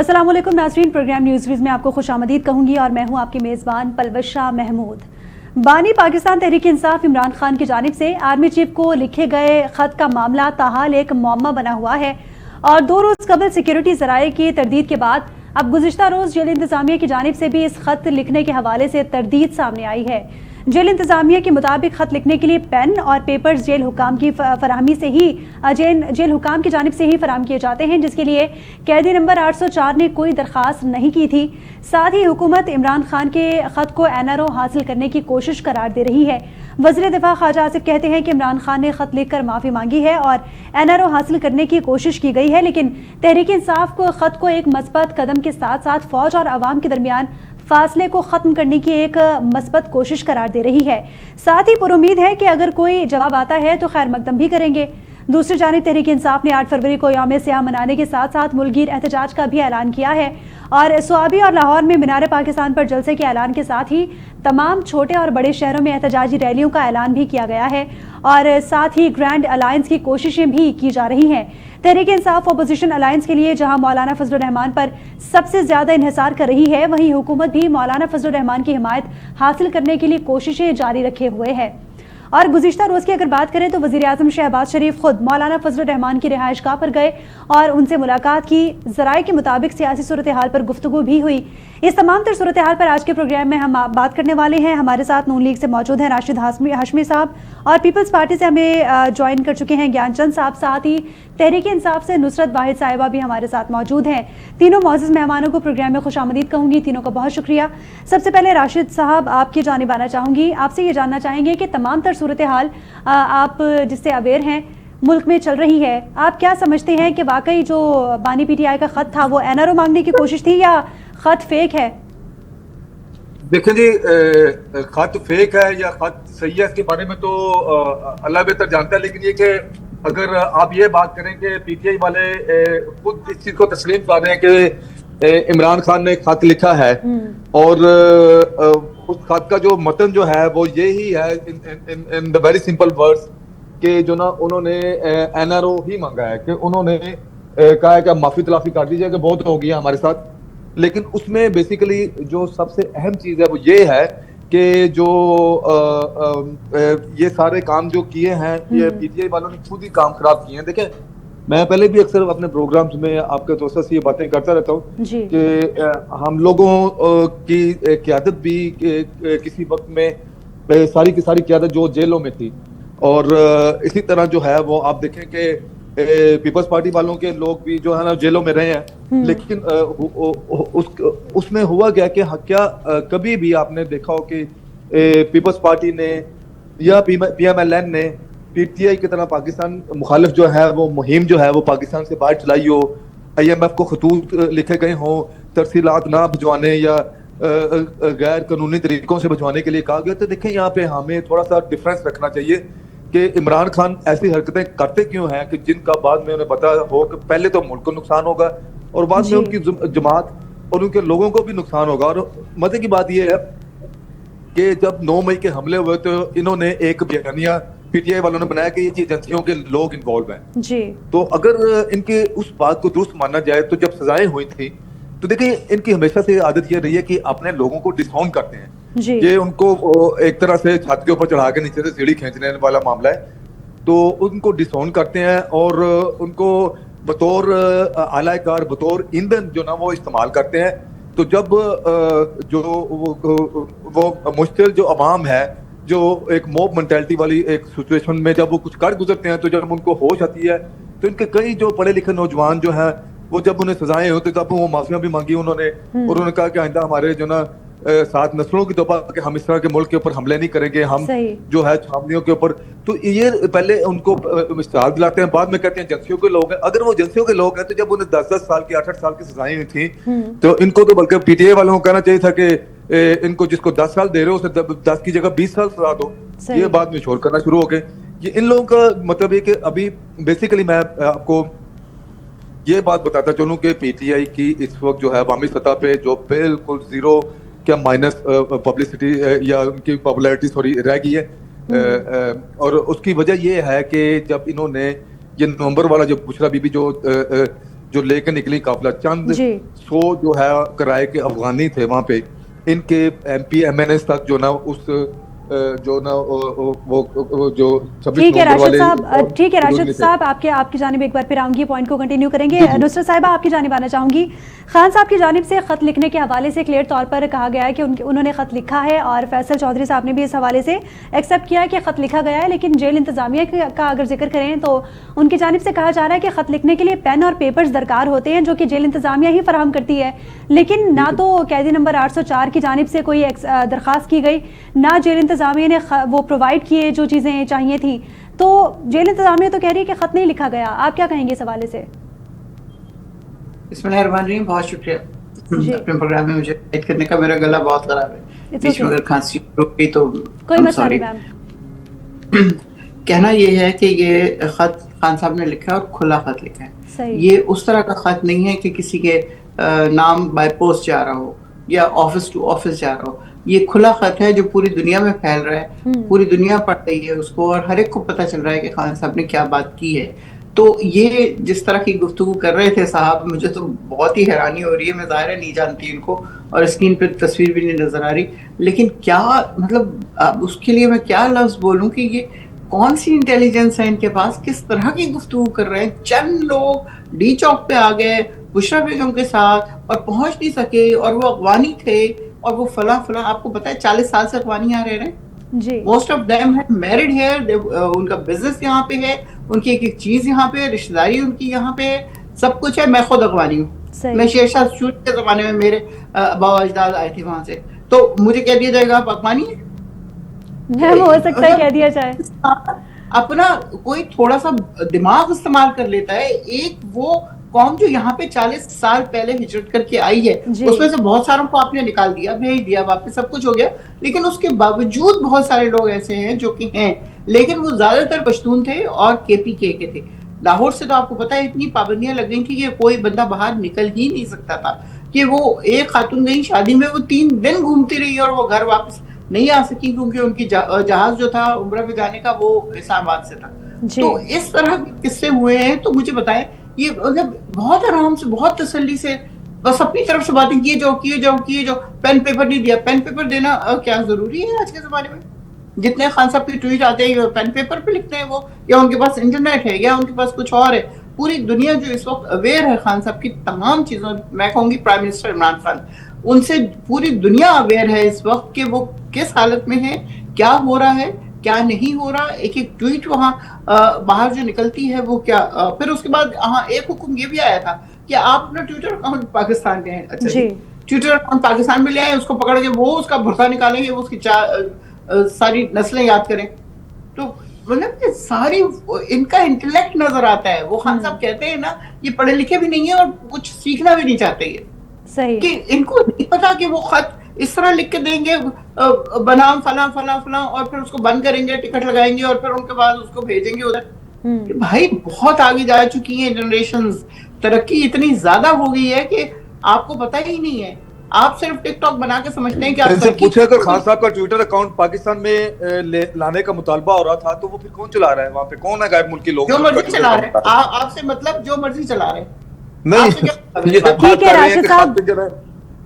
अस्सलाम वालेकुम नाज़रीन, प्रोग्राम न्यूज़ में आपको खुशामदीद कहूँगी और मैं हूँ आपकी मेज़बान पलवशा महमूद। बानी पाकिस्तान तहरीक इंसाफ इमरान खान की जानिब से आर्मी चीफ को लिखे गए ख़त का मामला ताहाल एक मुअम्मा बना हुआ है और 2 रोज़ कबल सिक्योरिटी ज़राए की तरदीद के बाद अब गुज़िश्ता रोज़ जेल इंतज़ामिया की जानिब से भी इस खत लिखने के हवाले से तरदीद सामने आई है। जेल इंतज़ामिया के मुताबिक खत लिखने के लिए पेन और पेपर्स जेल हुकाम की फराहमी से ही जेल हुकाम की जानिब से ही फराहम किए जाते हैं, जिसके लिए कैदी नंबर 804 ने कोई दरख्वास्त नहीं की थी। साथ ही हुकूमत इमरान खान के खत को NRO हासिल करने की कोशिश करार दे रही है। वज़ीर दिफा ख्वाजा आसिफ कहते हैं कि इमरान खान ने खत लिखकर माफ़ी मांगी है और NRO हासिल करने की कोशिश की गई है, लेकिन तहरीक इंसाफ को खत को एक मस्बत कदम के साथ साथ फौज और अवाम के दरमियान फासले को खत्म करने की एक मस्बत कोशिश करार दे रही है। साथ ही पुरुमीद है कि अगर कोई जवाब आता है तो खैर मकदम भी करेंगे। दूसरी जानिब तहरीक इंसाफ ने 8 फरवरी को यौम सियाह मनाने के साथ साथ मुल्कगीर एहतजाज का भी ऐलान किया है और सुआबी और लाहौर में मीनार पाकिस्तान पर जलसे के ऐलान के साथ ही तमाम छोटे और बड़े शहरों में एहतजाजी रैलियों का ऐलान भी किया गया है और साथ ही ग्रैंड अलायंस की कोशिशें भी की जा रही हैं। तहरीक इंसाफ अपोजिशन अलायंस के लिए जहां मौलाना फजलुर रहमान पर सबसे ज्यादा इन्हिसार कर रही है, वहीं हुकूमत भी मौलाना फजलुर रहमान की हिमायत हासिल करने के लिए कोशिशें जारी रखे हुए है। और गुज़िश्ता रोज़ की अगर बात करें तो वज़ीर आज़म शहबाज शरीफ खुद मौलाना फजलुर रहमान की रिहाइश गाह पर गए और उनसे मुलाकात की। ज़राए के मुताबिक सियासी सूरत हाल पर गुफ्तगू भी हुई। इस तमाम तर सूरत हाल पर आज के प्रोग्राम में हम बात करने वाले हैं। हमारे साथ नून लीग से मौजूद हैं राशिद हाशमी साहब और पीपल्स पार्टी से हमें ज्वाइन कर चुके हैं ज्ञानचंद साहब, साथ ही तहरीक इंसाफ से नुसरत वाहिद साहिबा भी हमारे साथ मौजूद हैं। तीनों मौजूद मेहमानों को प्रोग्राम में खुशामदीद कहूँगी, तीनों का बहुत शुक्रिया। सबसे पहले राशिद साहब आपकी जानिब आना चाहूँगी, आपसे ये जानना चाहेंगे कि तमाम तर सूरत हाल आप जिससे अवेयर हैं मुल्क में चल रही है, आप क्या समझते हैं कि वाकई जो बानी PTI का खत था वो NRO मांगने की कोशिश थी या खत फेक है? देखें जी, खत फेक है या खत सही है इसके बारे में तो अल्लाह बेहतर जानता है, लेकिन ये कि अगर आप ये बात करें कि PTI वाले खुद इस चीज को तस्लीम कर रहे हैं कि इमरान खान ने खत लिखा है और उस खत का जो मतन जो है वो यही है in the very simple words कि जो ना उन्होंने NRO ही मांगा है कि उन्होंने कहा है कि माफी तलाफी कर दीजिए कि बहुत हो गया हमारे साथ। लेकिन उसमें बेसिकली जो सबसे अहम चीज है वो ये है कि जो ये सारे काम जो किए हैं ये PTI वालों ने खुद ही काम खराब किए हैं। देखें, मैं पहले भी अक्सर अपने प्रोग्राम्स में आपके दोस्तों से ये बातें करता रहता हूँ कि हम लोगों की क़यादत भी किसी वक्त में सारी की सारी क़यादत जो जेलों में थी और इसी तरह जो है वो आप देखें कि पीपल्स पार्टी वालों के लोग भी जो है ना जेलों में रहे हैं। लेकिन उसमें हुआ क्या कि क्या कभी भी आपने देखा हो कि पीपल्स पार्टी ने या PMLN ने PTI की तरह पाकिस्तान मुखालिफ जो है वो मुहिम जो है वो पाकिस्तान से बाहर चलाई हो, IMF को खतूत लिखे गए हों तरसीलात ना भिजवाने या गैर कानूनी तरीकों से भिजवाने के लिए कहा गया। तो देखें, यहाँ पे हमें थोड़ा सा डिफरेंस रखना चाहिए कि इमरान खान ऐसी हरकतें करते क्यों हैं कि जिनका बाद में उन्हें पता हो कि पहले तो मुल्क को नुकसान होगा और बाद में उनकी जमात और उनके लोगों को भी नुकसान होगा। और मजे की बात यह है कि जब 9 मई के हमले हुए तो इन्होंने एक बयानिया PTI वालों ने बनाया कि ये एजेंसियों के लोग इन्वॉल्व हैं जी। तो अगर इनके उस बात को दुरुस्त माना जाए तो जब सजाएं हुई थी तो देखिए इनकी हमेशा से आदत ये रही है कि अपने लोगों को डिसऑन करते हैं जी। ये उनको एक तरह से छत के ऊपर चढ़ा के नीचे से सीढ़ी खींचने वाला मामला है, तो उनको डिसऑन करते हैं और उनको बतौर आलाकार बतौर ईंधन जो ना वो इस्तेमाल करते हैं। तो जब जो वो मुश्किल जो अवाम है जो एक मॉब मेंटालिटी वाली एक सिचुएशन में जब वो कुछ कर गुजरते हैं तो जब उनको होश आती है तो इनके कई जो पढ़े लिखे नौजवान जो हैं वो जब उन्हें सजाएं होती तब वो माफियां भी मांगी उन्होंने और उन्होंने कहा कि आइंदा हमारे जो ना 7 नस्लों की तौबा कि हम इस तरह के मुल्क के ऊपर हमले नहीं करेंगे, हम जो है छावनियों के ऊपर। तो ये पहले उनको मिसाल दिलाते हैं, बाद में कहते हैं एजेंसियों के लोग हैं। अगर वो एजेंसियों के लोग हैं तो जब उन्हें 10-10 साल की 8-8 साल की सजाएं हुई थी तो इनको तो बल्कि PTI वालों को कहना चाहिए था कि इनको जिसको 10 साल दे रहे हो उसे 10 की जगह 20 साल सजा दो। ये बाद में छोड़ करना शुरू हो गए। ये इन लोगों का मतलब है कि अभी बेसिकली मैं आपको ये बात बताता चलूं कि PTI की इस वक्त जो है अवामी सतह पे जो बिल्कुल जीरो क्या माइनस पब्लिसिटी या उनकी पॉपुलैरिटी सॉरी रह गई है और उसकी वजह ये है कि जब इन्होंने ये नवंबर वाला जो बुशरा बीबी जो जो लेके निकली काफिला, चंद जी 100 जो है किराए के अफगानी थे वहां पे, इनके MP MNS तक जो ना उस जो ना वो जो 26 ठीक है नवंबर राशिद वाले साहब, ठीक है राशिद थे। साहब, आपकी जानिब एक बार फिर आऊंगी, पॉइंट को कंटिन्यू करेंगे। नुसरत साहिबा, आपकी जानिब आना चाहूंगी। खान साहब की जानिब से खत लिखने के हवाले से क्लियर तौर पर कहा गया है कि उन्होंने खत लिखा है, और फैसल चौधरी साहब ने भी इस हवाले से एक्सेप्ट किया है कि खत लिखा गया है। लेकिन जेल इंतजामिया का अगर जिक्र करें तो उनकी जानिब से कहा जा रहा है कि खत लिखने के लिए पेन और पेपर्स दरकार होते हैं, जो कि जेल इंतजामिया ही फराहम करती है। लेकिन ना तो कैदी नंबर 804 की जानिब से कोई दरख्वास्त की गई, ना जेल इंतजामिया ने वो प्रोवाइड किए जो चीज़ें चाहिए थी। तो जेल इंतजामिया तो कह रही है कि खत नहीं लिखा गया। आप क्या कहेंगे इस हवाले से? बिस्मिल्लाहिर्रहमानिर्रहीम, बहुत शुक्रिया अपने प्रोग्राम में मुझे ऐड करने का। मेरा गला बहुत खराब है, बीच में अगर खांसी रुक गई तो कोई मसला नहीं मैम। कहना ये है कि ये खत खान साहब ने लिखा है और खुला खत लिखा है। सही। ये उस तरह का खत नहीं है कि किसी के नाम बाय पोस्ट जा रहा हो या ऑफिस टू ऑफिस जा रहा हो। ये खुला खत है जो पूरी दुनिया में फैल रहा है, पूरी दुनिया पढ़ रही है उसको, और हर एक को पता चल रहा है कि खान साहब ने क्या बात की है। तो ये जिस तरह की गुफ्तगू कर रहे थे साहब, मुझे तो बहुत ही हैरानी हो रही है। मैं ज़ाहिर नहीं जानती इनको, और स्क्रीन पे तस्वीर भी नहीं नजर आ रही, लेकिन क्या मतलब उसके लिए मैं क्या लफ्ज बोलूं कि ये कौन सी इंटेलिजेंस है इनके पास, किस तरह की गुफ्तगू कर रहे हैं। चंद लोग डी चौक पे आ गए बुशरा बेगम के साथ और पहुंच नहीं सके, और वो अफगानी थे, और वो फला फला। आपको पता है 40 साल से अफगानी यहाँ रह रहे हैं जी। मोस्ट ऑफ देम है मैरिड है, उनका बिजनेस यहाँ पे है, उनकी एक एक चीज यहाँ पे है, रिश्तेदारी उनकी यहाँ पे है, सब कुछ है। मैं खुद अफगानी हूँ, मैं शेरशाह सूरी के जमाने में मेरे बाबा अजदाद आए थे वहां से। तो मुझे कह दिया जाएगा आप अफगानी है, हो सकता है कह दिया जाए। अपना कोई थोड़ा सा दिमाग इस्तेमाल कर लेता है। एक वो कौम जो यहाँ पे 40 साल पहले हिजरत करके आई है, उसमें से बहुत सारों को आपने निकाल दिया, भेज दिया वापस, सब कुछ हो गया। लेकिन उसके बावजूद बहुत सारे लोग ऐसे हैं जो कि हैं, लेकिन वो ज्यादातर पश्तून थे और KPK के थे। लाहौर से तो आपको पता है इतनी पाबंदियां लग गई थी कि कोई बंदा बाहर निकल ही नहीं सकता था। कि वो एक खातून गई शादी में, वो 3 दिन घूमती रही और वो घर वापस नहीं आ सकी, क्योंकि उनकी जहाज जो था उम्रा पे जाने का वो इस्लामाबाद से था। तो इस तरह के किस्से हुए हैं। तो मुझे बताएं, ये मतलब बहुत आराम से, बहुत तसल्ली से बस अपनी तरफ से बातें किए जो पेन पेपर नहीं दिया। पेन पेपर देना क्या जरूरी है आज के जमाने में? जितने खान साहब के ट्वीट आते हैं पेन पेपर पे लिखते हैं वो, या उनके पास इंटरनेट है, या उनके पास कुछ और है। पूरी दुनिया जो इस वक्त अवेयर है खान साहब की तमाम चीजों, मैं कहूंगी प्राइम मिनिस्टर इमरान खान, उनसे पूरी दुनिया अवेयर है इस वक्त कि वो किस हालत में है, क्या हो रहा है, क्या नहीं हो रहा। एक एक ट्वीट वहां बाहर जो निकलती है वो क्या। फिर उसके बाद हाँ एक हुक्म ये भी आया था कि आप अपना ट्विटर अकाउंट पाकिस्तान के हैं, अच्छा जी, ट्विटर अकाउंट पाकिस्तान में ले आए, उसको पकड़ के वो उसका भरसा निकालेंगे, वो उसकी सारी नस्लें याद करें। तो मतलब सारी इनका इंटेलेक्ट नजर आता है। वो खान साहब कहते हैं ना, ये पढ़े लिखे भी नहीं है और कुछ सीखना भी नहीं चाहते ये, सही कि इनको नहीं पता कि वो खत इस तरह लिख के देंगे बनाम फला फला फला, और फिर उसको बंद करेंगे, टिकट लगाएंगे, और फिर उनके बाद उसको भेजेंगे उधर। भाई बहुत आगे जा चुकी है जनरेशंस, तरक्की इतनी ज्यादा हो गई है कि आपको पता ही नहीं है। आप सिर्फ टिकटॉक बना के समझते हैं कि आप पूछे अगर खान साहब का ट्विटर अकाउंट पाकिस्तान में लाने का मुतालबा हो रहा था तो वो फिर कौन चला रहा है? वहाँ पे कौन है गैर मुल्की लोग? जो मर्जी चला रहे हैं, आपसे मतलब जो मर्जी चला रहे हैं। नहीं ठीक है राशिद साहब,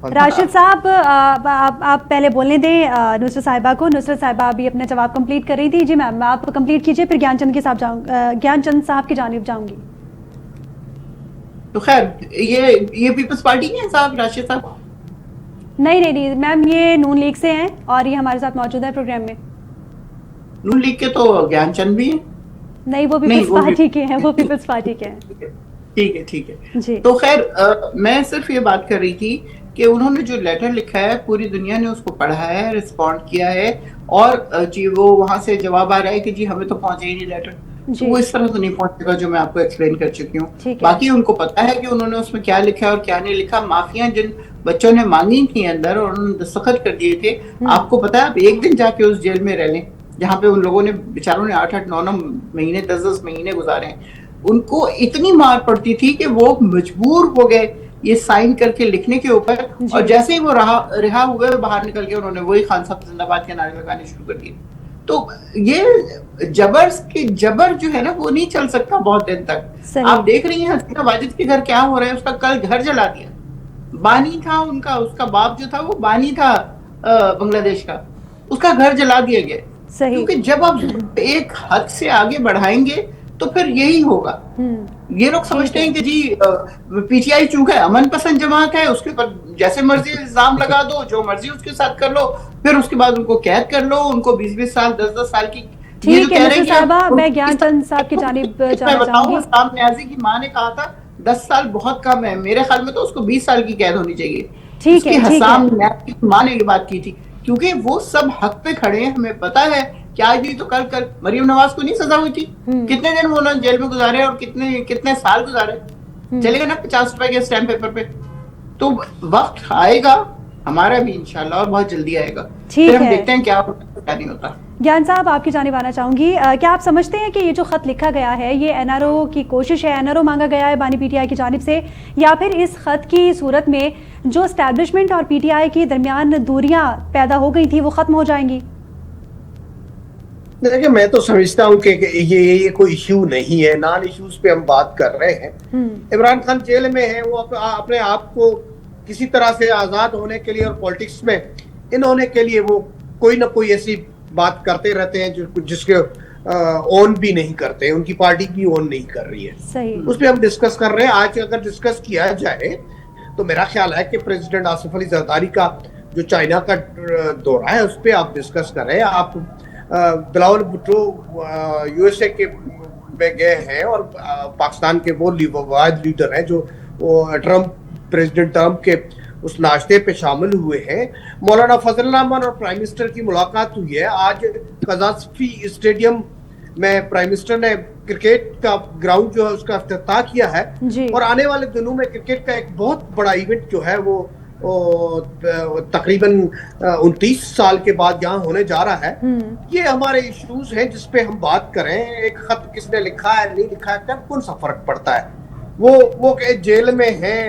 राशिद साहब आप पहले बोलने दें नुसरत साहिबा को। नुसरत साहिबा अभी अपना जवाब कंप्लीट कर रही थी। जी मैम, आप कंप्लीट कीजिए, फिर ज्ञानचंद साहब की जानिब जाऊंगी। तो खैर ये पीपल्स पार्टी के हैं साहब, राशिद साहब? नहीं मैम, ये नून लीग से हैं और ये हमारे साथ मौजूद है प्रोग्राम में। नून लीग के तो ज्ञानचंद भी हैं? नहीं, वो पीपल्स पार्टी के हैं, वो पीपल्स पार्टी के हैं। ठीक है तो खैर मैं सिर्फ ये बात कर रही थी कि उन्होंने जो लेटर लिखा है पूरी दुनिया ने उसको पढ़ा है, रिस्पॉन्ड किया है, और जी वो वहां से जवाब आ रहा है कि जी हमें तो पहुंचे ही नहीं लेटर। तो वो इस तरह तो नहीं पहुंचेगा जो मैं आपको एक्सप्लेन कर चुकी हूँ। बाकी उनको पता है कि उन्होंने उसमें क्या लिखा है और क्या नहीं लिखा। माफिया जिन बच्चों ने मांगी थी अंदर और उन्होंने दस्तखत कर दिए थे, आपको पता है आप एक दिन जाके उस जेल में रह लें जहाँ पे उन लोगों ने बेचारों ने 8-8, 9-9 महीने 10-10 महीने गुजारे हैं। उनको इतनी मार पड़ती थी कि वो मजबूर हो गए ये साइन करके लिखने के ऊपर, और जैसे ही वो रिहा हुए बाहर निकल के उन्होंने वही खान साहब जिंदाबाद के नारे लगाने शुरू कर दिए। तो ये जबर जो है ना वो नहीं चल सकता बहुत दिन तक। आप देख रही हैं हसीना वाजिद के घर क्या हो रहा है, उसका कल घर जला दिया। बानी था उनका, उसका बाप जो था वो बानी था बांग्लादेश का, उसका घर जला दिया गया। क्योंकि जब आप एक हद से आगे बढ़ाएंगे तो फिर यही होगा। ये लोग समझते हैं कि जी पीटीआई चूक है, अमन पसंद जमात है, उसके ऊपर जैसे मर्जी इल्जाम लगा दो, जो मर्जी उसके साथ कर लो, फिर उसके बाद उनको कैद कर लो, उनको 20-20 साल 10-10 साल की। ठीक है नसीर साहबा, मैं ज्ञानचंद साहब की जानिब जाना चाहूंगी। साहब न्याजी की मां ने कहा था 10 साल बहुत कम है, मेरे ख्याल में तो उसको 20 साल की कैद होनी चाहिए। ठीक है, हसाम न्याजी की मां ने ये बात की थी, क्योंकि वो सब हक पे खड़े हैं। हमें पता है कि आज नहीं तो कल मरियम नवाज को नहीं सजा हुई थी, कितने दिन वो लोग जेल में गुजारे और कितने साल गुजारे, चलेगा ना 50 रुपए के स्टैम्प पेपर पे। तो वक्त आएगा हमारा भी इंशाल्लाह, और बहुत जल्दी आएगा। फिर हम देखते हैं क्या नहीं होता। ज्ञान साहब, आपकी जानिब आना चाहूंगी। क्या आप समझते हैं कि ये जो खत लिखा गया है ये एनआरओ की कोशिश है, एनआरओ मांगा गया है बानी पीटीआई की जानिब से, या फिर इस खत की सूरत में जो एस्टैब्लिशमेंट और पीटीआई के दरमियान दूरियां पैदा हो गई थी वो खत्म हो जाएंगी? देखिए, मैं तो समझता हूँ कि ये कोई इश्यू नहीं है, नॉन इश्यूज पे हम बात कर रहे हैं। इमरान खान जेल में है, वो अपने आप को किसी तरह से आजाद होने के लिए और पॉलिटिक्स में इन होने के लिए वो कोई ना कोई ऐसी बात करते रहते हैं जिसके ओन भी नहीं करते, उनकी पार्टी भी ओन नहीं कर रही है। सही। उस पर हम डिस्कस कर रहे हैं। आज अगर डिस्कस किया जाए तो मेरा ख्याल है कि प्रेसिडेंट आसिफ अली जरदारी का जो चाइना का दौरा है उस पर आप डिस्कस कर रहे हैं। आप बिलावल भुट्टो यूएसए के में गए हैं और पाकिस्तान के वो वाहिद लीडर हैं जो ट्रम्प प्रेसिडेंट ट्रम्प के उस नाश्ते पे शामिल हुए हैं। मौलाना फजल रहमान और प्राइम मिनिस्टर की मुलाकात हुई है। आज कजाफी स्टेडियम में प्राइम मिनिस्टर ने क्रिकेट का ग्राउंड जो है उसका इफ्तिताह किया है, और आने वाले दिनों में क्रिकेट का एक बहुत बड़ा इवेंट जो है वो तकरीबन 29 साल के बाद यहाँ होने जा रहा है। ये हमारे इश्यूज हैं जिस पे हम बात करें। एक खत किसने लिखा है नहीं लिखा है क्या कौन सा फर्क पड़ता है। वो जेल में हैं,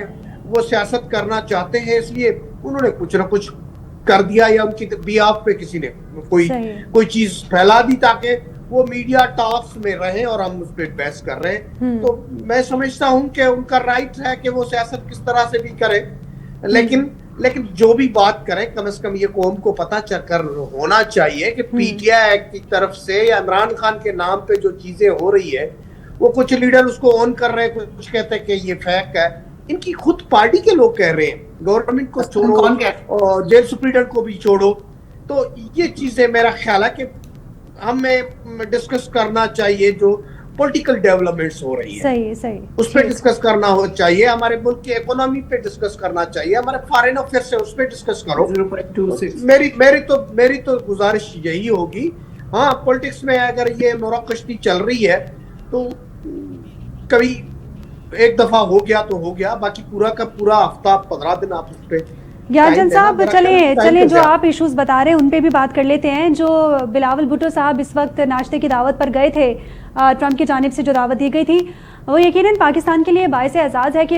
वो सियासत करना चाहते हैं, इसलिए उन्होंने कुछ ना कुछ कर दिया या उनकी बिहाफ पे किसी ने कोई चीज फैला दी ताकि वो मीडिया टॉक्स में रहे और हम उस पर बहस कर रहे हैं। तो मैं समझता हूं कि उनका राइट है कि वो सियासत किस तरह से भी करे, लेकिन जो भी बात करें कम से कम ये कौम को पता चलकर होना चाहिए कि पीटीआई की तरफ से या इमरान खान के नाम पे जो चीजें हो रही है वो कुछ लीडर उसको ऑन कर रहे हैं, कुछ कहते हैं कि ये फेक है। इनकी खुद पार्टी के लोग कह रहे हैं गवर्नमेंट को छोड़ो और जेल सुप्रीडेंट को भी छोड़ो। तो ये चीजें मेरा ख्याल है कि हमें डिस्कस करना चाहिए जो पॉलिटिकल डेवलपमेंट्स हो रही है सही उस पर डिस्कस करना हो चाहिए, हमारे मुल्क की इकोनॉमी पे डिस्कस करना चाहिए, हमारे फॉरेन अफेयर्स है उस पर डिस्कस करो। मेरी तो गुजारिश यही होगी। हाँ, पॉलिटिक्स में अगर ये मोरा कश्ती चल रही है तो कभी एक दफा हो गया तो हो गया, बाकी पूरा का पूरा हफ्ता 15 दिन आप उस पर। ज्ञानचंद साहब, चले जो आप इश्यूज बता रहे हैं उन पे भी बात कर लेते हैं। जो बिलावल भुट्टो साहब इस वक्त नाश्ते की दावत पर गए थे, ट्रम्प की जानिब से जो दावत दी गई थी, वो यकीनन पाकिस्तान के लिए बाइस एजाज़ है कि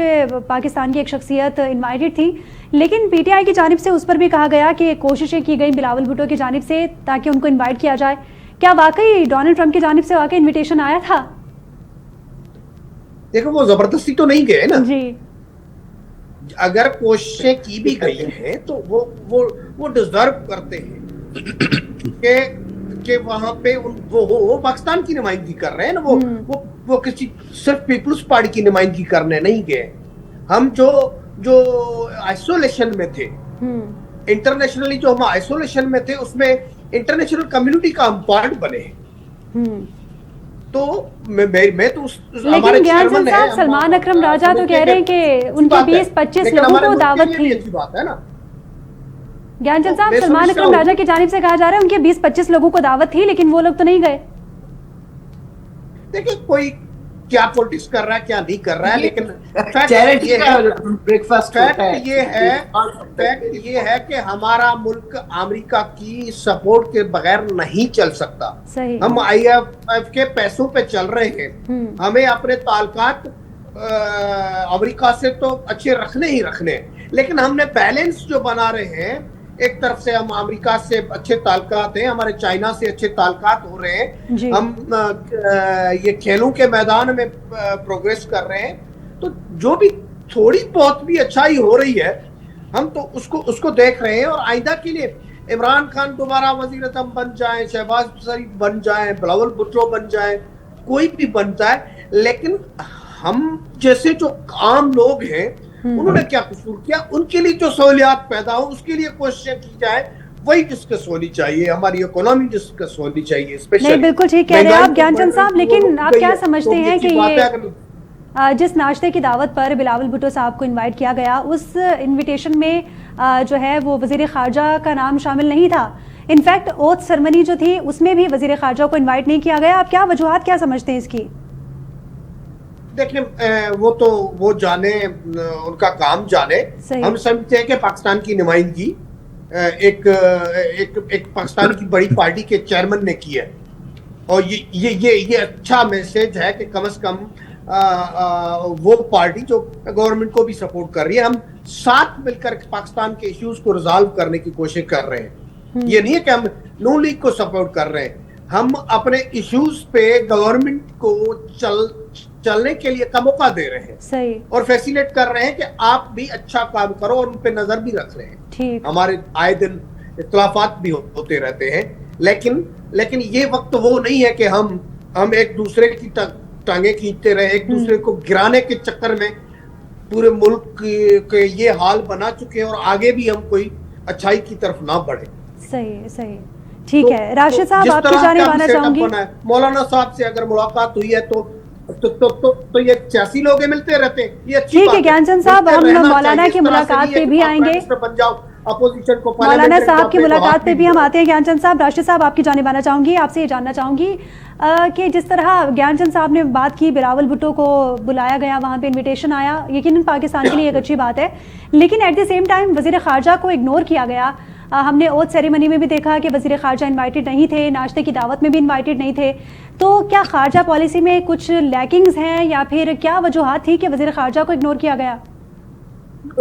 पाकिस्तान की एक शख्सियत इनवाइटेड थी, लेकिन पीटीआई की जानिब से उस पर भी कहा गया कि कोशिशें की गई बिलावल भुट्टो की जानिब से ताकि उनको इन्वाइट किया जाए। क्या वाकई डोनाल्ड ट्रम्प की जानिब से वाकई इन्विटेशन आया था? देखो, वो जबरदस्ती तो नहीं गए ना जी। अगर कोशिशें की भी गई हैं तो वो डिजर्व करते हैं कि वहां पे वो पाकिस्तान की नुमाइंदगी कर रहे हैं ना। वो किसी सिर्फ पीपल्स पार्टी की नुमाइंदगी करने नहीं गए। हम जो आइसोलेशन में थे, इंटरनेशनली जो हम आइसोलेशन में थे, उसमें इंटरनेशनल कम्युनिटी का हम पार्ट बने। तो मैं तो लेकिन ज्ञानचंद साहब, सलमान अकरम राजा तो कह रहे हैं कि उनके 20-25 लोगों को दावत थी। अच्छी बात है ना ज्ञानचंद साहब, सलमान अकरम राजा की जानिब से कहा जा रहा है उनके 20-25 लोगों को दावत थी, लेकिन वो लोग तो नहीं गए। देखिए, कोई क्या पॉलिटिक्स कर रहा है क्या नहीं कर रहा है, लेकिन फैक्ट ये है कि हमारा मुल्क अमेरिका की सपोर्ट के बगैर नहीं चल सकता। हम IMF के पैसों पे चल रहे हैं। हमें अपने ताल्लुकात अमेरिका से तो अच्छे रखने ही रखने, लेकिन हमने बैलेंस जो बना रहे हैं एक तरफ से हम अमेरिका से अच्छे ताल्लुकात हैं, हमारे चाइना से अच्छे ताल्लुकात हो रहे हैं, हम ये खेलों के मैदान में प्रोग्रेस कर रहे हैं, तो जो भी थोड़ी बहुत भी अच्छाई हो रही है हम तो उसको देख रहे हैं। और आइंदा के लिए इमरान खान दोबारा वजीर आज़म बन जाए, शहबाज शरीफ बन जाए, बिलावल भुट्टो बन जाए, कोई भी बन जाए, लेकिन हम जैसे जो आम लोग हैं उन्होंने क्या कसूर किया, उनके लिए जो सहूलियात पैदा हो उसके लिए कोशिशें की जाए, वही डिस्कस होनी चाहिए, हमारी इकोनॉमी डिस्कस होनी चाहिए। नहीं, बिल्कुल ठीक कह रहे हैं आप ज्ञानचंद साहब, लेकिन आप क्या समझते हैं कि ये जिस नाश्ते की दावत पर बिलावल भुट्टो साहब को इनवाइट किया गया, उस इनविटेशन में जो है वो वजीर खारजा का नाम शामिल नहीं था। इनफैक्ट ओथ सेरेमनी जो थी उसमें भी वजीर खारजा को इनवाइट नहीं किया गया। आप क्या वजूहात क्या समझते हैं इसकी? देखिए वो जाने, उनका काम जाने। हम समझते हैं कि पाकिस्तान की नुमाइंदगी एक पाकिस्तान की बड़ी पार्टी के चेयरमैन ने की है, और ये अच्छा मैसेज है कि कम से कम वो पार्टी जो गवर्नमेंट को भी सपोर्ट कर रही है, हम साथ मिलकर पाकिस्तान के इश्यूज को रिजॉल्व करने की कोशिश कर रहे हैं। ये नहीं है कि हम नून लीग को सपोर्ट कर रहे हैं, हम अपने इश्यूज पे गवर्नमेंट को चलने के लिए का मौका दे रहे हैं, सही, और फैसिलिटेट कर रहे हैं कि आप भी अच्छा काम करो, और उन पे नजर भी रख रहे हैं। ठीक, हमारे आए दिन इख्तिलाफात भी होते रहते हैं, लेकिन ये वक्त वो नहीं है कि हम एक दूसरे की टांगे खींचते रहे, एक दूसरे को गिराने के चक्कर में पूरे मुल्क के ये हाल बना चुके हैं, और आगे भी हम कोई अच्छाई की तरफ ना बढ़े। सही, ठीक है। राशिद साहब, आपकी जानिब आना चाहूंगी। मौलाना साहब से अगर मुलाकात हुई है तो ये 86 लोग मिलते रहते हैं, ये अच्छी ठीक है। ज्ञानचंद साहब, हम मौलाना की मुलाकात पे भी आएंगे, अपोजिशन को, मौलाना साहब की मुलाकात पे भी हम आते हैं। ज्ञानचंद साहब, राशिद साहब आपकी जानिब आना चाहूंगी, आपसे ये जानना चाहूंगी कि जिस तरह ज्ञानचंद साहब ने बात की, बिलावल भुट्टो को बुलाया गया, वहाँ पे इनविटेशन आया, यकीनन पाकिस्तान के लिए एक अच्छी बात है, लेकिन एट द सेम टाइम वजीर खारजा को इग्नोर किया गया। हमने ओथ सेरेमनी में भी देखा कि वजीर खारजा इनवाइटेड नहीं थे, नाश्ते की दावत में भी इनवाइटेड नहीं थे। तो क्या खारजा पॉलिसी में कुछ लैकिंग्स हैं, या फिर क्या वजूहात थी कि वजीर खारजा को इग्नोर किया गया?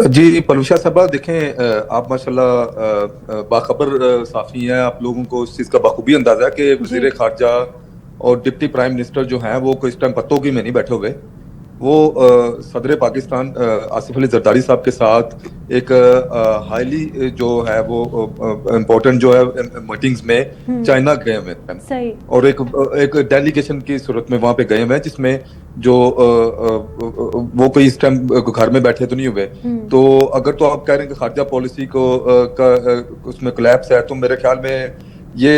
जी परविशा साहबा, देखें आप माशाल्लाह बाखबर साफी हैं, आप लोगों को इस चीज़ का बखूबी अंदाजा है कि वजीर खारजा और डिप्टी प्राइम मिनिस्टर जो हैं वो कोई इस टाइम पत्तों की में नहीं बैठे हुए, वो सदर पाकिस्तान आसिफ अली जरदारी साहब के साथ एक हाईली जो है वो इम्पोर्टेंट जो है मीटिंग्स में चाइना गए हुए हैं, और एक डेलीगेशन की सूरत में वहां पे गए हुए हैं, जिसमें जो वो कोई इस टाइम घर में बैठे तो नहीं हुए। तो अगर तो आप कह रहे हैं कि खारजा पॉलिसी को उसमें कोलैप्स है, तो मेरे ख्याल में ये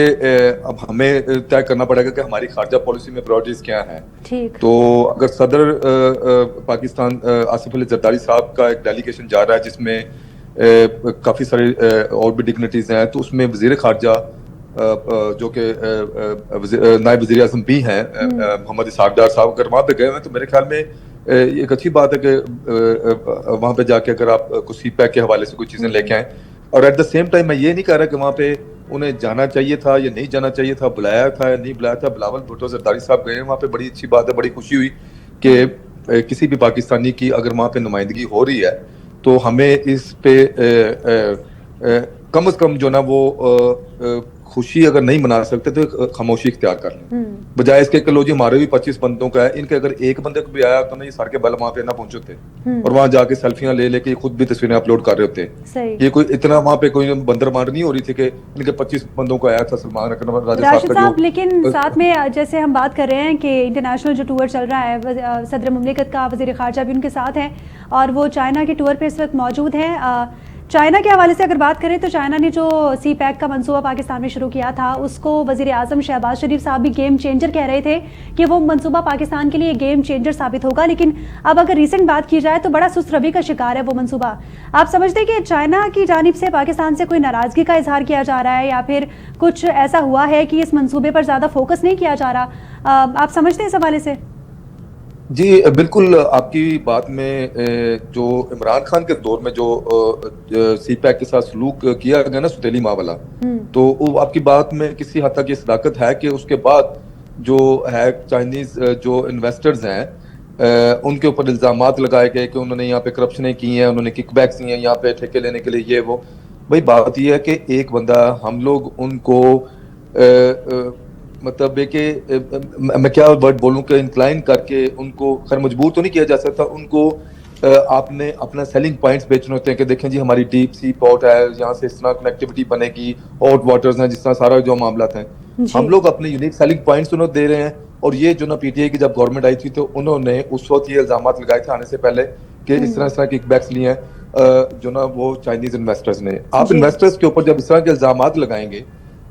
अब हमें तय करना पड़ेगा कि हमारी खारजा पॉलिसी में प्रायोरिटीज क्या हैं। तो अगर सदर पाकिस्तान आसिफ अली जरदारी साहब का एक डेलीगेशन जा रहा है जिसमें काफी सारे और भी डिग्निटीज हैं, तो उसमें वजीर खारजा जो कि नायब वजीर आज़म भी हैं मोहम्मद इसहाक डार साहब, अगर वहाँ पे गए हैं तो मेरे ख्याल में एक अच्छी बात है कि वहाँ पे जाके अगर आप कुछ सीपैक के हवाले से कुछ चीजें लेके आए। और एट द सेम टाइम मैं ये नहीं कह रहा कि वहाँ पे उन्हें जाना चाहिए था या नहीं जाना चाहिए था, बुलाया था या नहीं बुलाया था। बिलावल भुट्टो जरदारी साहब गए वहाँ पे, बड़ी अच्छी बात है, बड़ी खुशी हुई कि किसी भी पाकिस्तानी की अगर वहाँ पे नुमाइंदगी हो रही है तो हमें इस पे कम से कम जो ना वो खुशी अगर नहीं मना सकते तो खामोशी इख्तियार कर लें, बजाय इसके कि लो जी हमारे भी 25 बंदों का है, इनके अगर एक बंदे को भी आया तो नहीं सारे के बल वहां पे ना पहुंचे थे और वहां जाके सेल्फियां ले लेके खुद भी तस्वीरें अपलोड कर रहे होते। ये कोई इतना वहां पे कोई बंदरमार नहीं हो रही थी कि इनके 25 बंदों को आया था सलमान राशिद साहब। लेकिन साथ में जैसे हम बात कर रहे हैं कि इंटरनेशनल जो टूर चल रहा है, सदर मुमलिकत का वजीर खारजा भी उनके साथ है और वो चाइना के टूर पे इस वक्त मौजूद है। चाइना के हवाले से अगर बात करें तो चाइना ने जो सी पैक का मंसूबा पाकिस्तान में शुरू किया था, उसको वजीर आज़म शहबाज शरीफ साहब भी गेम चेंजर कह रहे थे कि वो मंसूबा पाकिस्तान के लिए गेम चेंजर साबित होगा। लेकिन अब अगर रीसेंट बात की जाए तो बड़ा सुस्त रवि का शिकार है वो मंसूबा। आप समझते हैं कि चाइना की जानिब से पाकिस्तान से कोई नाराज़गी का इजहार किया जा रहा है, या फिर कुछ ऐसा हुआ है कि इस मंसूबे पर ज़्यादा फोकस नहीं किया जा रहा? आप समझते हैं इस हवाले से? जी बिल्कुल, आपकी बात में जो इमरान खान के दौर में जो सी पैक के साथ सलूक किया गया ना सुतेली माँ वाला, तो वो आपकी बात में किसी हद तक ये सदाकत है कि उसके बाद जो है चाइनीज जो इन्वेस्टर्स हैं उनके ऊपर इल्जामात लगाए गए कि उन्होंने यहाँ पे करप्शनें की हैं, उन्होंने किकबैक्स लिए हैं यहाँ पे ठेके लेने के लिए, ये वो। भाई बात यह है कि एक बंदा हम लोग उनको मतलब है कि मैं क्या वर्ड बोलूं कि इंक्लाइन करके उनको खैर मजबूर तो नहीं किया जा सकता उनको आपने अपना सेलिंग पॉइंट्स बेचने होते हैं कि देखें जी हमारी डीप सी पोर्ट है, यहाँ से इस तरह कनेक्टिविटी बनेगी, हॉट वाटर्स हैं, जिस तरह सारा जो मामला है हम लोग अपने यूनिक सेलिंग पॉइंट्स उन्हें दे रहे हैं। और ये जो ना पीटीआई की जब गवर्नमेंट आई थी तो उन्होंने उस वक्त ये इल्जाम लगाए थे आने से पहले कि इस तरह किकबैक्स लिए हैं जो ना वो चाइनीज इन्वेस्टर्स ने। आप इन्वेस्टर्स के ऊपर जब इस तरह के इल्जाम लगाएंगे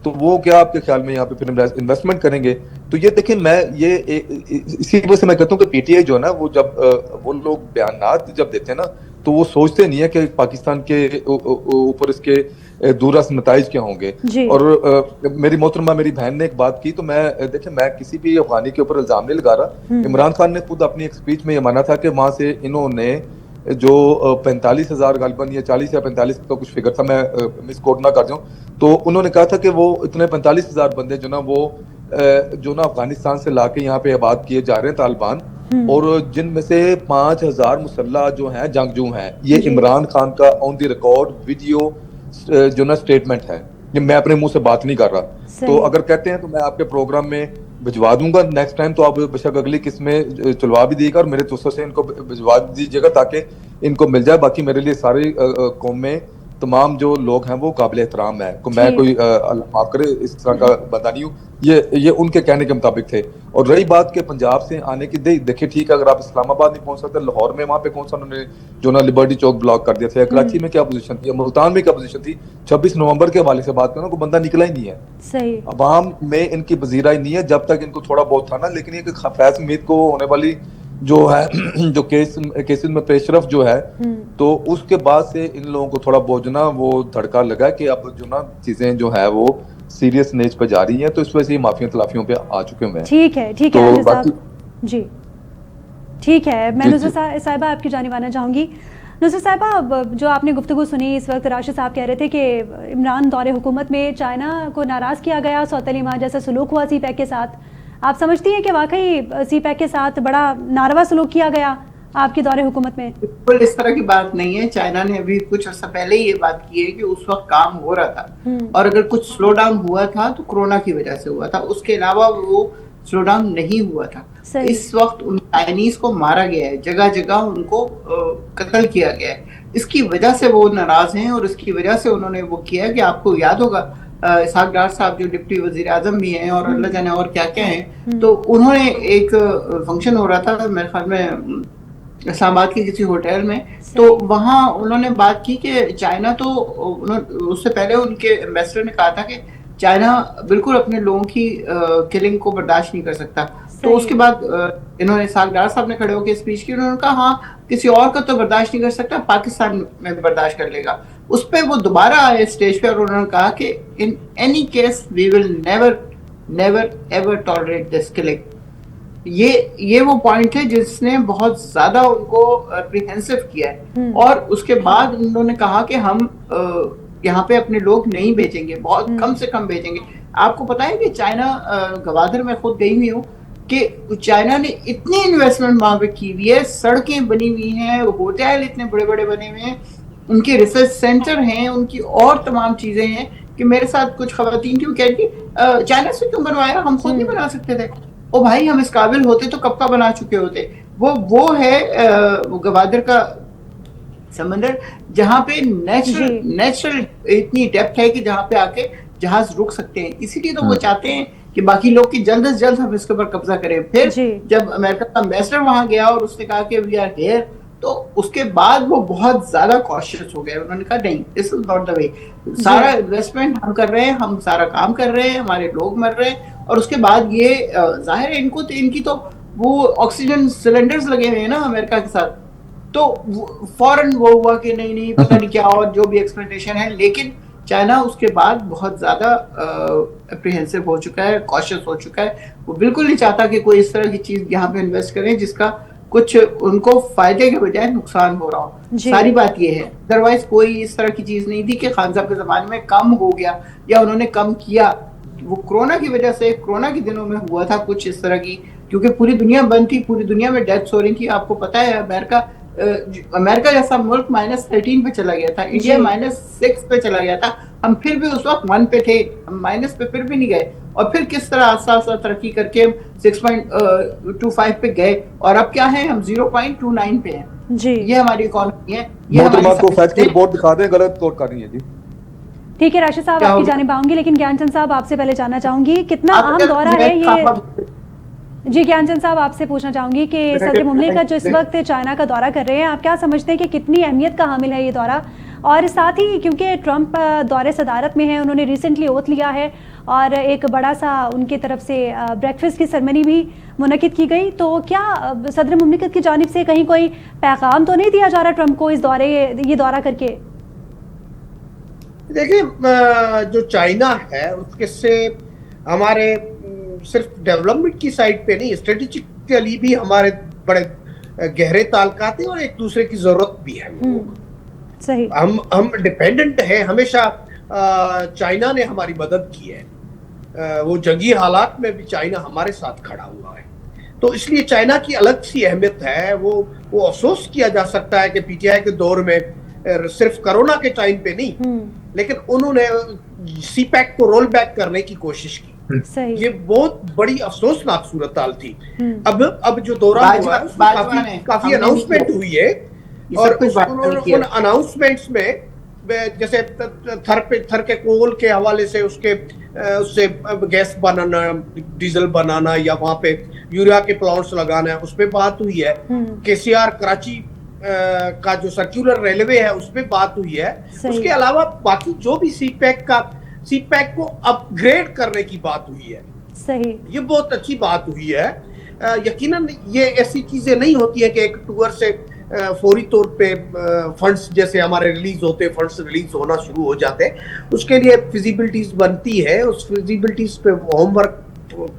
तो वो क्या आपके ख्याल में यहाँ पे फिर इन्वेस्टमेंट करेंगे? तो ये देखिए मैं ये इसी वजह से मैं कहता हूँ कि पीटीआई जो है ना वो जब वो लोग बयानात जब देते हैं ना तो वो सोचते नहीं है कि पाकिस्तान के ऊपर इसके दूरअस नताइज क्या होंगे। और मेरी मोहतरमा मेरी बहन ने एक बात की तो मैं देखिए मैं किसी भी अफगानी के ऊपर इल्जाम नहीं लगा रहा। इमरान खान ने खुद अपनी एक स्पीच में ये माना था कि वहां से इन्होंने जो 45,000 गालिबन या 40 या 45 का कुछ फिगर था, मैं मिस कोट ना कर दूं, तो उन्होंने कहा था कि वो इतने 45,000 बंदे जो ना अफगानिस्तान से लाके यहाँ पे आबाद किए जा रहे हैं तालिबान, और जिनमें से 5,000 मुसल्ला जो हैं जंगजू हैं। ये इमरान खान का ऑन द रिकॉर्ड वीडियो जो ना स्टेटमेंट है, ये मैं अपने मुंह से बात नहीं कर रहा। तो अगर कहते हैं तो मैं आपके प्रोग्राम में भिजवा दूंगा नेक्स्ट टाइम, तो आप बेशक अगली किस्त में चलवा भी दीजिएगा और मेरे दोस्तों से इनको भिजवा दीजिएगा ताकि इनको मिल जाए। बाकी मेरे लिए सारी कौम में तमाम जो लोग हैं वो काबिल एहतराम है, मैं कोई माफ करे इस तरह का बंदा नहीं हूँ। ये उनके कहने के मुताबिक थे। और रही बात के पंजाब से आने की, देखिए ठीक है अगर आप इस्लामाबाद नहीं पहुंच सकते, लाहौर में वहां पे कौन सा उन्होंने जो ना लिबर्टी चौक ब्लॉक कर दिया था, कराची में क्या पोजीशन थी, मुल्तान में क्या पोजीशन थी। 26 नवंबर के हवाले से बात करना, कोई बंदा निकला ही नहीं है। सही अवाम में इनकी पजीराई नहीं है जब तक इनको थोड़ा बहुत था ना। लेकिन ये फैज उम्मीद को होने वाली जो है जो केसेस में पेशरफ जो है, तो उसके बाद से इन लोगों को थोड़ा बहुत जो ना वो धड़का लगा कि अब जो ना चीजें जो है वो सीरियस नेच पे जा रही हैं, तो इस वजह से ये माफिया तलाफियों पे आ चुके हुए हैं। ठीक है तो बाकी जी ठीक है। मैं नुसरत साहिबा आपकी जानिब आना चाहूंगी। नुसरत साहिबा, जो आपने गुफ्तगू सुनी इस वक्त, राशिद साहब कह रहे थे कि इमरान दौरे हुकूमत में चाइना को नाराज किया गया, सौतेली मां जैसा सलूक हुआ सीपैक के साथ। आप समझती हैं कि वाकई सीपैक के साथ बड़ा नारवा सलूक किया गया आपके दौरे हुकूमत में? बिल्कुल इस तरह की बात नहीं है। चाइना ने अभी कुछ अर्सा पहले ही ये बात की है कि उस वक्त काम हो रहा था, और अगर कुछ स्लो डाउन हुआ था तो कोरोना की वजह से हुआ था, उसके अलावा वो स्लो डाउन नहीं हुआ था। इस वक्त उन चाइनीज को मारा गया है, जगह जगह उनको कत्ल किया गया है। इसकी वजह से वो नाराज हैं और इसकी वजह से उन्होंने वो किया है कि आपको याद होगा इसहाक डार साहब जो डिप्टी वजीर आजम भी हैं और अल्लाह जाने और क्या क्या हैं, तो उन्होंने एक फंक्शन हो रहा था मेरे ख्याल में इस्लामाबाद के किसी होटल में, तो वहां उन्होंने बात की कि चाइना तो उससे पहले उनके एम्बेसडर ने कहा था कि चाइना बिल्कुल अपने लोगों की किलिंग को बर्दाश्त नहीं कर सकता। तो उसके बाद इन्होंने इसहाक डार साहब ने खड़े होकर स्पीच की, उन्होंने कहा हाँ किसी और का तो बर्दाश्त नहीं कर सकता, पाकिस्तान में बर्दाश्त कर लेगा। उस पर वो दोबारा आए स्टेज पे और उन्होंने कहा कि in any case we will never ever tolerate this killing. ये वो पॉइंट है जिसने बहुत ज्यादा उनको अप्रीहेंसिव किया है। और उसके बाद उन्होंने कहा कि हम यहाँ पे अपने लोग नहीं भेजेंगे, बहुत कम से कम भेजेंगे। आपको पता है कि चाइना गवादर में खुद गई हुई हूँ कि चाइना ने इतनी इन्वेस्टमेंट वहां पे की हुई है, सड़कें बनी हुई हैं, होटल इतने बड़े बड़े बने हुए हैं, उनके रिसर्च सेंटर हैं, उनकी और तमाम चीजें हैं कि मेरे साथ कुछ खवातीन थी, वो कह रही चाइना से क्यों बनवाया, हम खुद नहीं बना सकते थे। ओ भाई हम इस काबिल होते तो कब का बना चुके होते। वो है गवादर का समंदर जहाँ पे नेचुरल इतनी डेप्थ है कि जहाँ पे आके जहाज रुक सकते हैं। इसीलिए तो वो चाहते हैं कि बाकी लोग की जल्द से जल्द हम इसके ऊपर कब्जा करें। फिर जब अमेरिका का एम्बेसडर वहां गया और उसने कहा कि वी आर हियर, तो उसके बाद वो बहुत ज्यादा कॉशियस हो गए। उन्होंने कहा नहीं, this is not the way, सारा इन्वेस्टमेंट हम कर रहे हैं, हम सारा काम कर रहे हैं, हमारे लोग मर रहे हैं। और उसके बाद ये जाहिर है इनकी तो वो ऑक्सीजन सिलेंडर्स लगे हुए हैं ना अमेरिका के साथ, तो फौरन वो हुआ कि नहीं पता नहीं क्या और जो भी एक्सप्लेनेशन है। लेकिन चाइना उसके बाद बहुत ज्यादा अप्रीहेंसिव हो चुका है, कॉशियस हो चुका है। वो बिल्कुल नहीं चाहता कि कोई इस तरह की चीज यहाँ पे इन्वेस्ट करें जिसका कुछ उनको फायदे के बजाय नुकसान हो रहा हो। सारी बात ये है, अदरवाइज कोई इस तरह की चीज नहीं थी कि खान साहब के जमाने में कम हो गया या उन्होंने कम किया। वो कोरोना की वजह से, कोरोना के दिनों में हुआ था कुछ इस तरह की, क्योंकि पूरी दुनिया बंद थी, पूरी दुनिया में डेथ्स हो रही थी। आपको पता है अमेरिका अमेरिका जैसा मुल्क -13 पे चला गया था, इंडिया -6 पे चला गया था, हम फिर भी उस वक्त 1 पे थे, हम माइनस पे फिर भी नहीं गए। और फिर किस तरह आस्ता आस्ता तरक्की करके हम 6.25 पे गए, और अब क्या है, हम 0.29 पे हैं जी। ये हमारी इकोनॉमी है। आपको फैक्ट की रिपोर्ट दिखा दें, गलत कोट कर रही है जी। ठीक है राशिद साहब, आपकी जानिब आऊंगी, लेकिन ज्ञानचंद साहब आपसे पहले जानना चाहूंगी कितना अहम दौरा है ये। जी ज्ञानचंद साहब, आपसे पूछना चाहूंगी कि सदर मुमलिकत जो इस वक्त चाइना का दौरा कर रहे हैं, आप क्या समझते हैं कि कितनी अहमियत का हामिल है ये दौरा? और साथ ही क्योंकि ट्रंप दौरे सदारत में है, उन्होंने रिसेंटली ओथ लिया है और एक बड़ा सा उनकी तरफ से ब्रेकफास्ट की सेरेमनी भी मुनक्किद की गई, तो क्या सदर मुमलिकत की जानिब से कहीं कोई पैगाम तो नहीं दिया जा रहा ट्रंप को इस ये दौरा करके? देखिए, जो चाइना है उसके से हमारे सिर्फ डेवलपमेंट की साइड पे नहीं, स्ट्रेटेजिकली भी हमारे बड़े गहरे ताल्लुकात हैं और एक दूसरे की जरूरत भी है। सही। हम डिपेंडेंट हैं, हमेशा चाइना ने हमारी मदद की है, वो जंगी हालात में भी चाइना हमारे साथ खड़ा हुआ है, तो इसलिए चाइना की अलग सी अहमियत है। वो अफसोस किया जा सकता है कि पीटीआई के दौर में सिर्फ कोरोना के टाइम पे नहीं, लेकिन उन्होंने सीपैक को रोल बैक करने की कोशिश की। ये बहुत बड़ी अफसोसनाक सूरत हाल थी। अब जो दौरा हुआ काफी अनाउंसमेंट हुई है, और उन अनाउंसमेंट्स में जैसे थर के कोल के हवाले से उससे गैस बनाना, डीजल बनाना, या वहां पे यूरिया के प्लांट्स लगाना है, उस पर बात हुई है। केसीआर कराची का जो सर्कुलर रेलवे है उस पर बात हुई है। उसके अलावा बाकी जो भी सीपैक को अपग्रेड करने की बात हुई है। सही, ये बहुत अच्छी बात हुई है। यकीनन ये ऐसी चीजें नहीं होती है कि एक टूर से फौरी तौर पे फंड्स जैसे हमारे रिलीज होते, फंड्स रिलीज होना शुरू हो जाते, उसके लिए फिजिबिलिटीज बनती है, उस फिजिबिलिटीज पे होमवर्क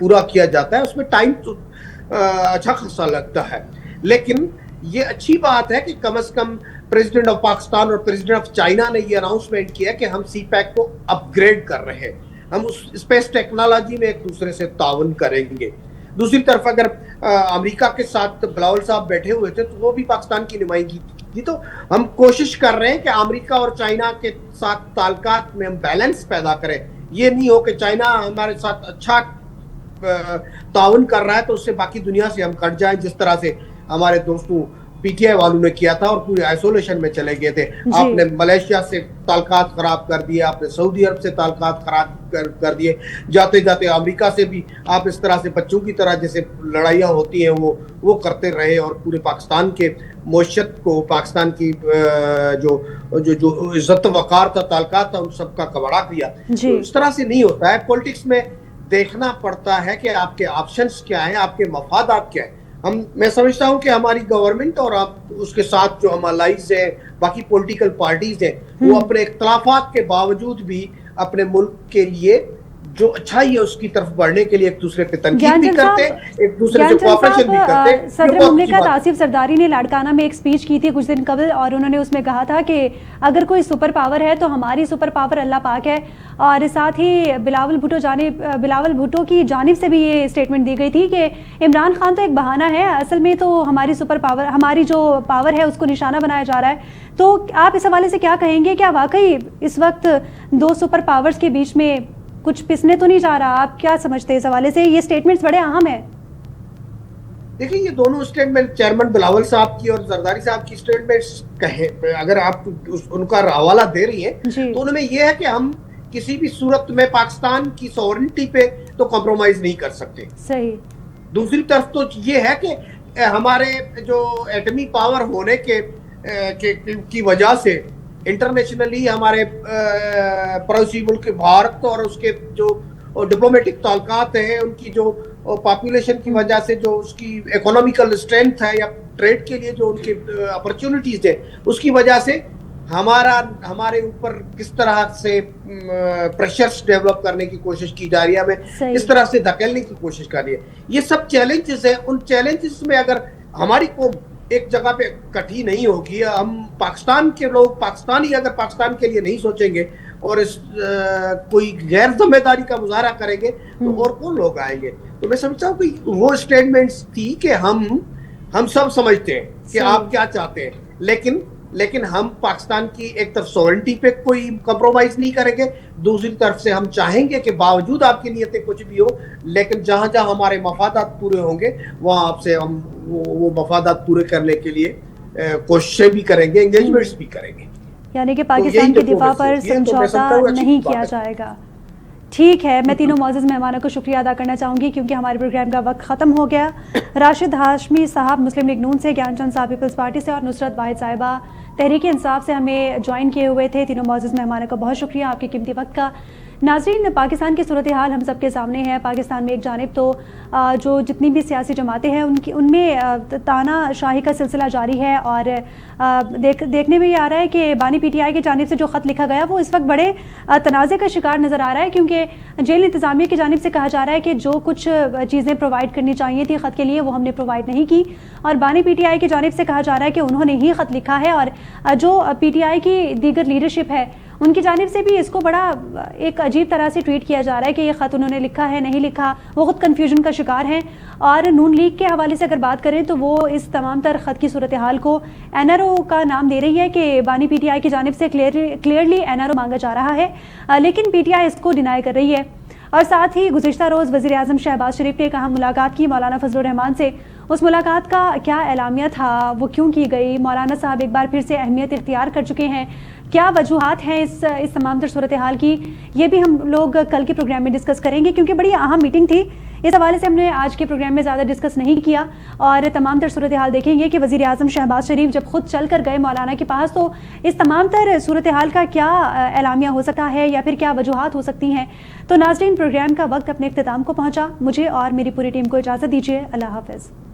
पूरा किया जाता है, उसमें टाइम तो अच्छा खासा लगता है। लेकिन ये अच्छी बात है कि कम से कम प्रेसिडेंट ऑफ पाकिस्तान और प्रेसिडेंट ऑफ चाइना ने ये अनाउंसमेंट किया कि हम सीपैक को अपग्रेड कर रहे हैं, हम उस स्पेस टेक्नोलॉजी में एक दूसरे से ताउन करेंगे। दूसरी तरफ अगर अमेरिका के साथ बिलावल साहब बैठे हुए थे तो वो भी पाकिस्तान की नुमाइंदगी की, तो हम कोशिश कर रहे हैं कि अमेरिका और चाइना के साथ ताल्लुकात में हम बैलेंस पैदा करें। ये नहीं हो कि चाइना हमारे साथ अच्छा ताउन कर रहा है तो उससे बाकी दुनिया से हम कट जाएं, जिस तरह से हमारे दोस्तों पीटीआई वालों ने किया था और पूरे आइसोलेशन में चले गए थे। आपने मलेशिया से ताल्लुकात खराब कर दिए, आपने सऊदी अरब से ताल्लुकात खराब कर दिए, जाते जाते अमेरिका से भी आप इस तरह से बच्चों की तरह जैसे लड़ाइयाँ होती हैं वो करते रहे और पूरे पाकिस्तान के मईशत को, पाकिस्तान की जो इज्जत वकार था, ताल्लुकात था, उन सबका कबाड़ा किया। तो इस तरह से नहीं होता है। पॉलिटिक्स में देखना पड़ता है कि आपके ऑप्शंस क्या हैं, आपके मफादात क्या है। मैं समझता हूं कि हमारी गवर्नमेंट और आप उसके साथ जो हम अलाइज है, बाकी पॉलिटिकल पार्टीज हैं, वो अपने इख्तलाफात के बावजूद भी अपने मुल्क के लिए जो अच्छाई है उसकी तरफ बढ़ने के लिए एक दूसरे पे तनकीद भी करते हैं, एक दूसरे से कोऑपरेशन भी करते हैं। सदर मुमलिकत आसिफ जरदारी ने लाड़काना में एक स्पीच की थी कुछ दिन कबल, और उन्होंने उसमें कहा था कि अगर कोई सुपर पावर है तो हमारी सुपर पावर अल्लाह पाक है। और साथ ही बिलावल भुट्टो की जानिब से भी ये स्टेटमेंट दी गई थी कि इमरान खान तो एक बहाना है, असल में तो हमारी सुपर पावर, हमारी जो पावर है उसको निशाना बनाया जा रहा है। तो आप इस हवाले से क्या कहेंगे? क्या वाकई इस वक्त दो सुपर पावर्स के बीच में कुछ पिसने तो नहीं जा रहा? आप क्या समझते हैं इस हवाले से? ये स्टेटमेंट्स बड़े अहम है। देखिए, ये दोनों स्टेटमेंट चेयरमैन बिलावल साहब की और जरदारी साहब की स्टेटमेंट्स कहे, अगर आप उनका हवाला दे रही हैं तो उनमें यह है कि हम किसी भी सूरत में पाकिस्तान की सॉवरेनिटी पे तो कॉम्प्रोमाइज नहीं कर सकते। सही। दूसरी तरफ तो ये है कि हमारे जो एटमी पावर होने की वजह से इंटरनेशनली हमारे पड़ोसी मुल्क भारत और उसके जो डिप्लोमेटिक ताल्लुकात हैं, उनकी जो पॉपुलेशन की वजह से जो उसकी इकोनॉमिकल स्ट्रेंथ है या ट्रेड के लिए जो उनके अपॉर्चुनिटीज है, उसकी वजह से हमारे ऊपर किस तरह से प्रेशर्स डेवलप करने की कोशिश की जा रही है, हमें इस तरह से धकेलने की कोशिश कर रही है। ये सब चैलेंजेस है। उन चैलेंजेस में अगर हमारी कौम एक जगह पे इकट्ठी नहीं होगी, हम पाकिस्तान के लोग पाकिस्तानी अगर पाकिस्तान के लिए नहीं सोचेंगे और कोई गैर जिम्मेदारी का मुजाहरा करेंगे तो और कौन लोग आएंगे? तो मैं समझता हूँ कि वो स्टेटमेंट्स थी कि हम हम सब समझते हैं कि सही। आप क्या चाहते हैं, लेकिन हम पाकिस्तान की एक तरफ सॉवरेनिटी पे कोई कंप्रोमाइज नहीं करेंगे, दूसरी तरफ से हम चाहेंगे कि बावजूद आपकी नीयतें कुछ भी हो, लेकिन जहां जहां हमारे मफादात पूरे होंगे वहां आपसे हम वो मफादात पूरे करने के लिए कोशिशें भी करेंगे, एंगेजमेंट्स भी करेंगे। यानी कि तो पाकिस्तान यही के तो दिफा प्रोग्रेस पर है। ये तो मैं समझता हूँ समझौता अच्छी नहीं बात किया है। जाएगा। ठीक है, मैं तीनों मोअज़्ज़ज़ मेहमानों को शुक्रिया अदा करना चाहूँगी क्योंकि हमारे प्रोग्राम का वक्त ख़त्म हो गया। राशिद हाशमी साहब मुस्लिम लीग नून से, ज्ञानचंद साहब पीपल्स पार्टी से और नुसरत वाहिद साहिबा तहरीक इंसाफ से हमें ज्वाइन किए हुए थे। तीनों मोअज़्ज़ज़ मेहमानों का बहुत शुक्रिया आपके कीमती वक्त का। नाज़रीन, पाकिस्तान की सूरत हाल हम सबके सामने है। पाकिस्तान में एक जानिब तो जो जितनी भी सियासी जमातें हैं उनमें तानाशाही का सिलसिला जारी है और देखने में ये आ रहा है कि बानी पीटीआई की जानिब से जो ख़त लिखा गया वो इस वक्त बड़े तनाज़े का शिकार नज़र आ रहा है, क्योंकि जेल इंतज़ामिया की जानिब से कहा जा रहा है कि जो कुछ चीज़ें प्रोवाइड करनी चाहिए थी ख़त के लिए वो हमने प्रोवाइड नहीं की, और बानी पीटीआई की जानिब से कहा जा रहा है कि उन्होंने ही ख़त लिखा है और जो पीटीआई की दीगर लीडरशिप है उनकी जानिब से भी इसको बड़ा एक अजीब तरह से ट्वीट किया जा रहा है कि ये ख़त उन्होंने लिखा है नहीं लिखा, वो खुद कन्फ्यूजन का शिकार हैं। और नून लीग के हवाले से अगर बात करें तो वो इस तमाम तर ख़त की सूरत हाल को एनआरओ का नाम दे रही है कि बानी पीटीआई की जानिब से क्लियरली एनआरओ मांगा जा रहा है, लेकिन पीटीआई इसको डिनाई कर रही है। और साथ ही गुज़िश्ता रोज़ वज़ीर आज़म शहबाज शरीफ ने कहा मुलाकात की मौलाना फजलुर रहमान से, उस मुलाकात का क्या एलामिया था, वो क्यों की गई, मौलाना साहब एक बार फिर से अहमियत इख्तियार कर चुके हैं, क्या वजूहात हैं इस तमाम तर सूरत हाल की, ये भी हम लोग कल के प्रोग्राम में डिस्कस करेंगे क्योंकि बड़ी अहम मीटिंग थी। इस हवाले से हमने आज के प्रोग्राम में ज़्यादा डिस्कस नहीं किया और तमाम तर सूरत हाल देखेंगे कि वज़ीर आज़म शहबाज शरीफ जब खुद चल कर गए मौलाना के पास तो इस तमाम तर सूरत हाल का क्या एलामिया हो सकता है या फिर क्या वजूहात हो सकती हैं। तो नाज़रीन, प्रोग्राम का वक्त अपने इख्तिताम को पहुँचा। मुझे और मेरी पूरी टीम को इजाज़त दीजिए। अल्लाह हाफ़िज़।